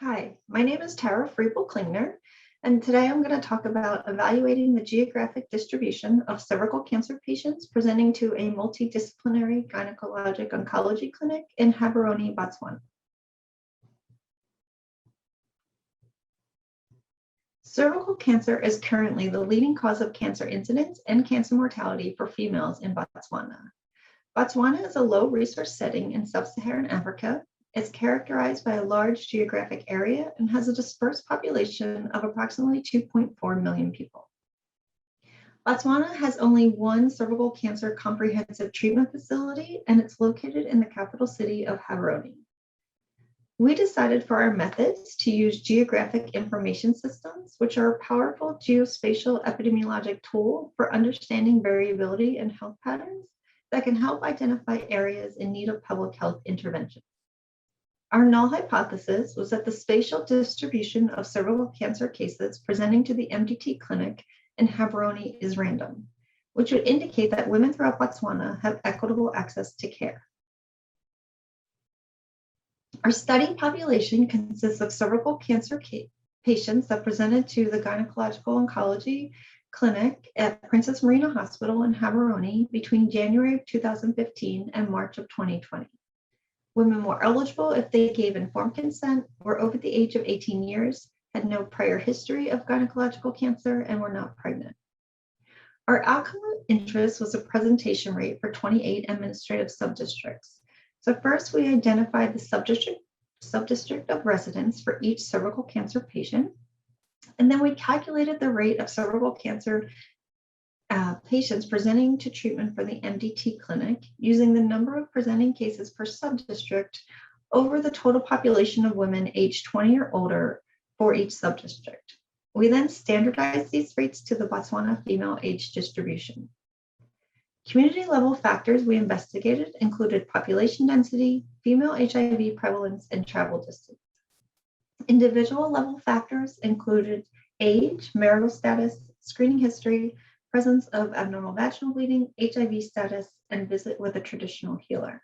Hi, my name is Tara Friebel-Klingner, and today I'm going to talk about evaluating the geographic distribution of cervical cancer patients presenting to a multidisciplinary gynecologic oncology clinic in Gaborone, Botswana. Cervical cancer is currently the leading cause of cancer incidence and cancer mortality for females in Botswana. Botswana is a low-resource setting in sub-Saharan Africa. It's characterized by a large geographic area and has a dispersed population of approximately 2.4 million people. Botswana has only one cervical cancer comprehensive treatment facility, and it's located in the capital city of Gaborone. We decided for our methods to use geographic information systems, which are a powerful geospatial epidemiologic tool for understanding variability in health patterns that can help identify areas in need of public health intervention. Our null hypothesis was that the spatial distribution of cervical cancer cases presenting to the MDT clinic in Gaborone is random, which would indicate that women throughout Botswana have equitable access to care. Our study population consists of cervical cancer patients that presented to the gynecological oncology clinic at Princess Marina Hospital in Gaborone between January of 2015 and March of 2020. Women were eligible if they gave informed consent, were over the age of 18 years, had no prior history of gynecological cancer, and were not pregnant. Our outcome of interest was a presentation rate for 28 administrative subdistricts. So first, we identified the subdistrict of residence for each cervical cancer patient, and then we calculated the rate of cervical cancer patients presenting to treatment for the MDT clinic using the number of presenting cases per subdistrict over the total population of women aged 20 or older for each subdistrict. We then standardized these rates to the Botswana female age distribution. Community level factors we investigated included population density, female HIV prevalence, and travel distance. Individual level factors included age, marital status, screening history, presence of abnormal vaginal bleeding, HIV status, and visit with a traditional healer.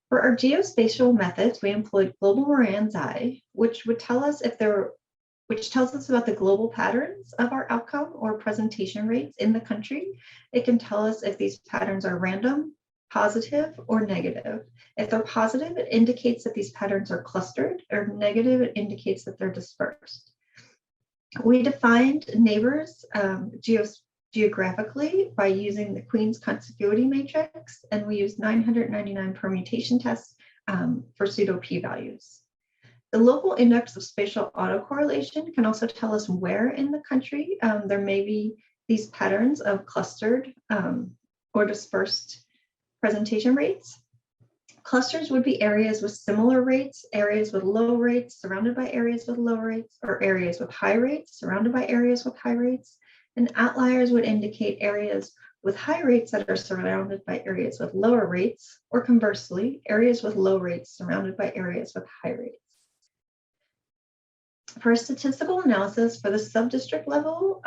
For our geospatial methods, we employed global Moran's eye, which tells us about the global patterns of our outcome or presentation rates in the country. It can tell us if these patterns are random, positive, or negative. If they're positive, it indicates that these patterns are clustered, or negative, it indicates that they're dispersed. We defined neighbors geographically by using the Queen's contiguity matrix, and we used 999 permutation tests for pseudo p-values. The local index of spatial autocorrelation can also tell us where in the country there may be these patterns of clustered or dispersed presentation rates. Clusters would be areas with similar rates, areas with low rates surrounded by areas with low rates, or areas with high rates surrounded by areas with high rates. And outliers would indicate areas with high rates that are surrounded by areas with lower rates, or conversely, areas with low rates surrounded by areas with high rates. For a statistical analysis for the subdistrict level,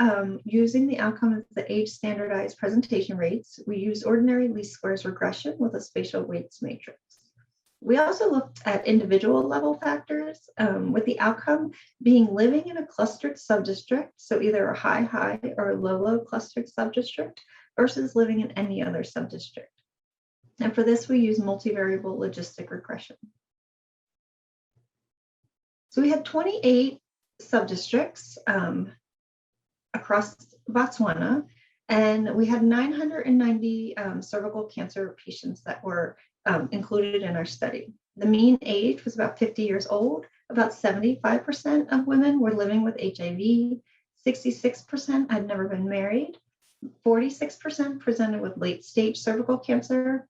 using the outcome of the age standardized presentation rates, we use ordinary least squares regression with a spatial weights matrix. We also looked at individual level factors, with the outcome being living in a clustered subdistrict, so either a high or a low clustered subdistrict versus living in any other subdistrict. And for this, we use multivariable logistic regression. So we had 28 subdistricts across Botswana, and we had 990 cervical cancer patients that were included in our study. The mean age was about 50 years old. About 75% of women were living with HIV. 66% had never been married. 46% presented with late-stage cervical cancer.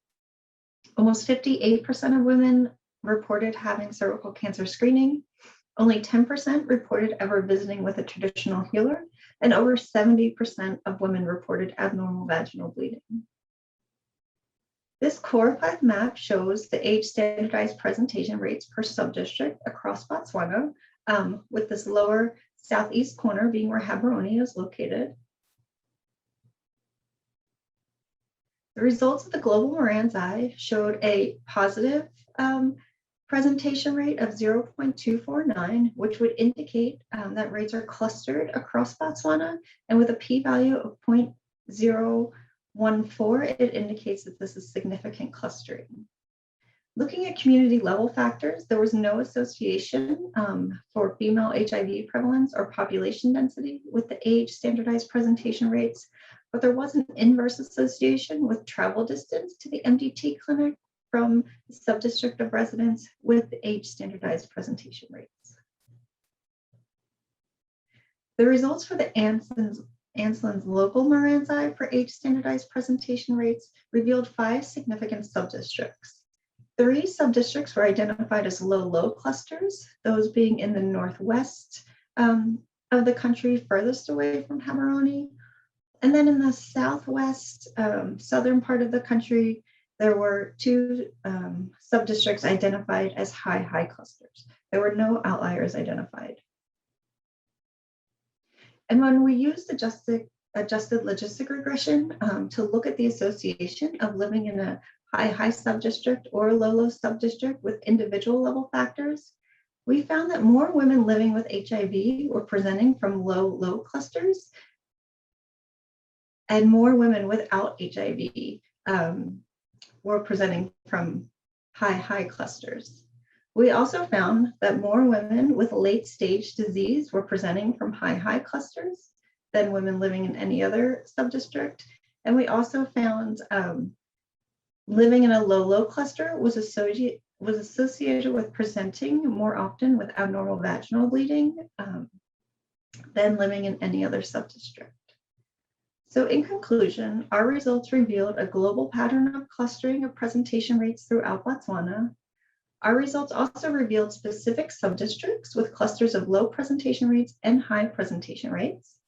Almost 58% of women reported having cervical cancer screening. Only 10% reported ever visiting with a traditional healer, and over 70% of women reported abnormal vaginal bleeding. This core 5 map shows the age standardized presentation rates per subdistrict across Botswana, with this lower southeast corner being where Gaborone is located. The results of the global Moran's eye showed a positive presentation rate of 0.249, which would indicate that rates are clustered across Botswana, and with a p-value of 0.014, it indicates that this is significant clustering. Looking at community level factors, there was no association for female HIV prevalence or population density with the age standardized presentation rates, but there was an inverse association with travel distance to the MDT clinic from the subdistrict of residence with the age standardized presentation rates. The results for the Anslin's local Moranzi for age standardized presentation rates revealed 5 significant subdistricts. 3 subdistricts were identified as low clusters, those being in the northwest of the country furthest away from Gaborone. And then in the southwest, southern part of the country, there were 2 subdistricts identified as high clusters. There were no outliers identified. And when we used adjusted logistic regression to look at the association of living in a high subdistrict or low subdistrict with individual level factors, we found that more women living with HIV were presenting from low clusters, and more women without HIV were presenting from high clusters. We also found that more women with late stage disease were presenting from high clusters than women living in any other subdistrict. And we also found living in a low cluster was associated with presenting more often with abnormal vaginal bleeding than living in any other subdistrict. So in conclusion, our results revealed a global pattern of clustering of presentation rates throughout Botswana. Our results also revealed specific subdistricts with clusters of low presentation rates and high presentation rates.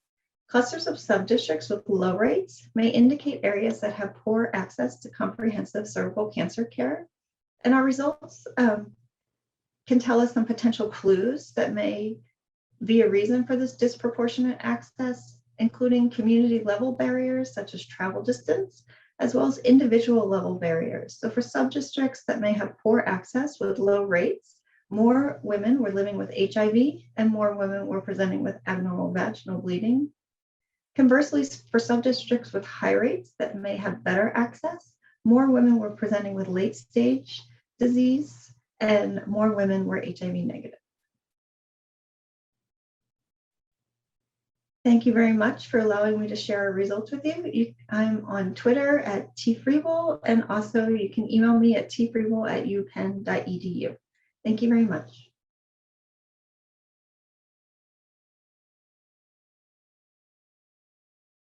Clusters of subdistricts with low rates may indicate areas that have poor access to comprehensive cervical cancer care. And our results can tell us some potential clues that may be a reason for this disproportionate access, including community level barriers such as travel distance, as well as individual level barriers. So for subdistricts that may have poor access with low rates, more women were living with HIV and more women were presenting with abnormal vaginal bleeding. Conversely, for subdistricts with high rates that may have better access, more women were presenting with late stage disease and more women were HIV negative. Thank you very much for allowing me to share our results with you. I'm on Twitter at @tfriebel, and also you can email me at tfriebel@upenn.edu. Thank you very much.